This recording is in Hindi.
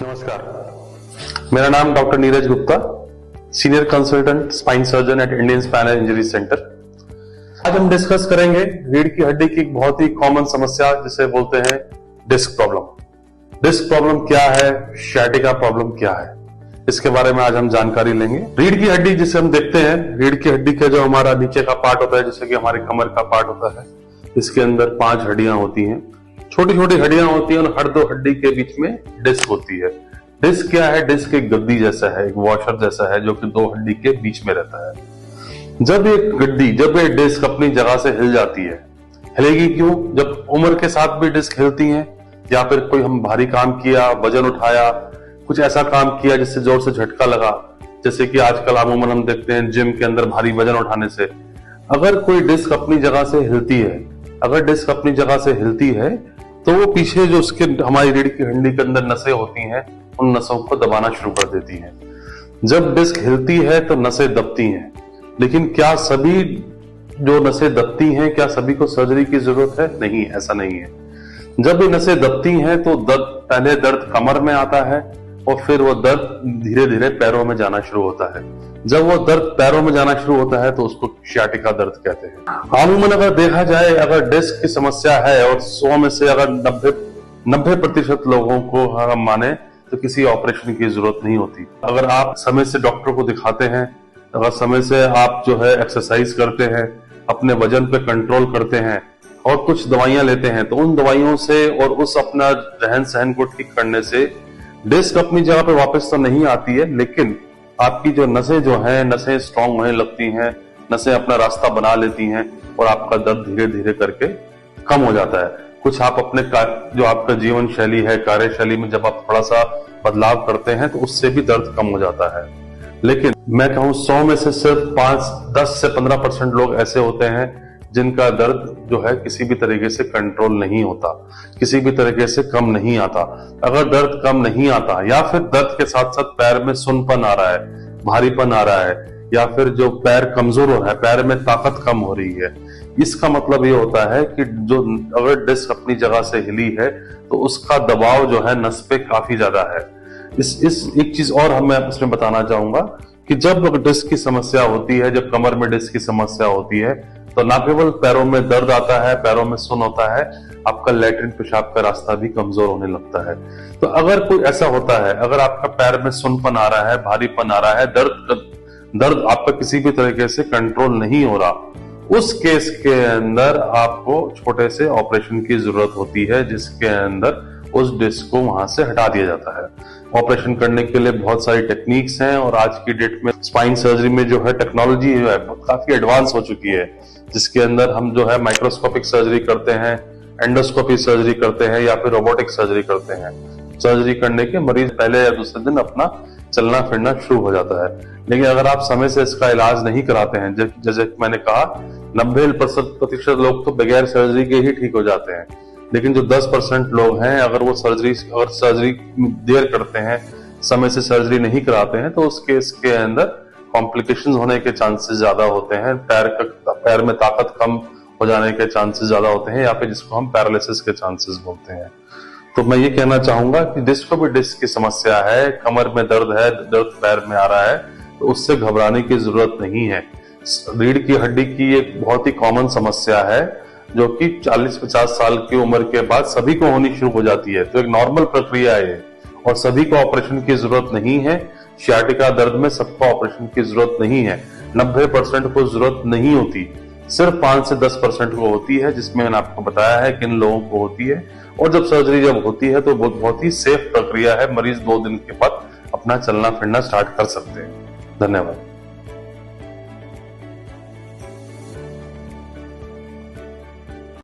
नमस्कार, मेरा नाम doctor Neeraj Gupta, senior consultant spine surgeon at Indian spinal injury centre. आज हम डिस्कस करेंगे रीढ़ की हड्डी की एक बहुत ही कॉमन समस्या जिसे बोलते हैं डिस्क प्रॉब्लम। डिस्क प्रॉब्लम क्या है, sciatica प्रॉब्लम क्या है, इसके बारे में आज हम जानकारी लेंगे। रीढ़ की हड्डी जिसे हम देखते हैं, रीढ़ की हड्डी का जो हमारा नीचे का पार्ट होता है, जैसे कि हमारे कमर का पार्ट होता है, इसके अंदर 5 हड्डियां होती हैं, छोटी छोटी हड्डियां होती हैं और हर 2 हड्डी के बीच में डिस्क होती है। डिस्क क्या है? डिस्क एक गद्दी जैसा है, एक वॉशर जैसा है जो कि 2 हड्डी के बीच में रहता है। जब ये डिस्क अपनी जगह से हिल जाती है, हिलेगी क्यों? जब उम्र के साथ भी डिस्क हिलती है, या फिर कोई हम भारी काम किया, वजन उठाया, कुछ ऐसा काम किया जिससे जोर से झटका लगा, जैसे कि आजकल अमूमन हम देखते हैं जिम के अंदर भारी वजन उठाने से अगर कोई डिस्क अपनी जगह से हिलती है, अगर डिस्क अपनी जगह से हिलती है तो वो पीछे जो उसके हमारी रीढ़ की हड्डी के अंदर नसें होती हैं, उन नसों को दबाना शुरू कर देती हैं। जब डिस्क हिलती है तो नसें दबती हैं, लेकिन क्या सभी जो नसें दबती हैं, क्या सभी को सर्जरी की जरूरत है? नहीं, ऐसा नहीं है। जब ये नसें दबती हैं तो पहले दर्द कमर में आता है और फिर वो दर्द धीरे धीरे पैरों में जाना शुरू होता है। जब वो दर्द पैरों में जाना शुरू होता है तो उसको sciatica दर्द कहते हैं। अमूमन अगर देखा जाए, अगर डिस्क की समस्या है और 100 में से अगर 90% लोगों को हम माने तो किसी ऑपरेशन की जरूरत नहीं होती। अगर आप समय से डॉक्टर को दिखाते हैं, अगर समय से आप जो है एक्सरसाइज करते हैं, अपने वजन पे कंट्रोल करते हैं और कुछ दवाइयां लेते हैं, तो उन दवाइयों से और उस अपना रहन सहन को ठीक करने से डिस्क अपनी जगह पे वापस तो नहीं आती है, लेकिन आपकी जो नसें नसें स्ट्रांग होने लगती हैं, नसें अपना रास्ता बना लेती हैं और आपका दर्द धीरे धीरे करके कम हो जाता है। कुछ आप अपने जो आपका जीवन शैली है, कार्यशैली में जब आप थोड़ा सा बदलाव करते हैं तो उससे भी दर्द कम हो जाता है। लेकिन मैं कहूं 100 में से सिर्फ 10 से 15% लोग ऐसे होते हैं जिनका दर्द जो है किसी भी तरीके से कंट्रोल नहीं होता, किसी भी तरीके से कम नहीं आता। अगर दर्द कम नहीं आता या फिर दर्द के साथ साथ पैर में सुन्नपन आ रहा है, भारीपन आ रहा है, या फिर जो पैर कमजोर हो रहा है, पैर में ताकत कम हो रही है, इसका मतलब ये होता है कि जो अगर डिस्क अपनी जगह से हिली है तो उसका दबाव जो है नस पे काफी ज्यादा है। इस एक चीज और मैं इसमें बताना चाहूंगा कि जब डिस्क की समस्या होती है, जब कमर में डिस्क की समस्या होती है, तो ना केवल पैरों में दर्द आता है, पैरों में सुन्न होता है, आपका लैट्रिन पेशाब का रास्ता भी कमजोर होने लगता है। तो अगर कोई ऐसा होता है, अगर आपका पैर में सुन्नपन आ रहा है, भारीपन आ रहा है, दर्द आपका किसी भी तरीके से कंट्रोल नहीं हो रहा, उस केस के अंदर आपको छोटे से ऑपरेशन की जरूरत होती है, जिसके अंदर उस डिस्क को वहां से हटा दिया जाता है। ऑपरेशन करने के लिए बहुत सारी टेक्निक्स हैं और आज की डेट में स्पाइन सर्जरी में जो है टेक्नोलॉजी जो है काफी एडवांस हो चुकी है, जिसके अंदर हम जो है माइक्रोस्कोपिक सर्जरी करते हैं, एंडोस्कोपी सर्जरी करते हैं या फिर रोबोटिक सर्जरी करते हैं। सर्जरी करने के मरीज पहले या दूसरे दिन अपना चलना फिरना शुरू हो जाता है। लेकिन अगर आप समय से इसका इलाज नहीं कराते हैं, जैसे मैंने कहा 90% लोग तो बगैर सर्जरी के ही ठीक हो जाते हैं, लेकिन जो 10% लोग हैं, अगर वो सर्जरी देर करते हैं, समय से सर्जरी नहीं कराते हैं, तो उस केस के अंदर कॉम्प्लिकेशंस होने के चांसेस ज्यादा होते हैं, पैर में ताकत कम हो जाने के चांसेस ज्यादा होते हैं, या फिर जिसको हम पैरालिसिस के चांसेस बोलते हैं। तो मैं ये कहना चाहूंगा कि जिसको भी डिस्क की समस्या है, कमर में दर्द है, दर्द पैर में आ रहा है, तो उससे घबराने की जरूरत नहीं है। रीढ़ की हड्डी की एक बहुत ही कॉमन समस्या है जो कि 40-50 साल की उम्र के बाद सभी को होनी शुरू हो जाती है। तो एक नॉर्मल प्रक्रिया है और सभी को ऑपरेशन की जरूरत नहीं है। sciatica दर्द में सबको ऑपरेशन की जरूरत नहीं है, 90% को जरूरत नहीं होती, सिर्फ 5 से 10% को होती है, जिसमें मैंने आपको बताया है किन लोगों को होती है। और जब सर्जरी होती है तो बहुत ही सेफ प्रक्रिया है, मरीज 2 दिन के बाद अपना चलना फिरना स्टार्ट कर सकते हैं। धन्यवाद।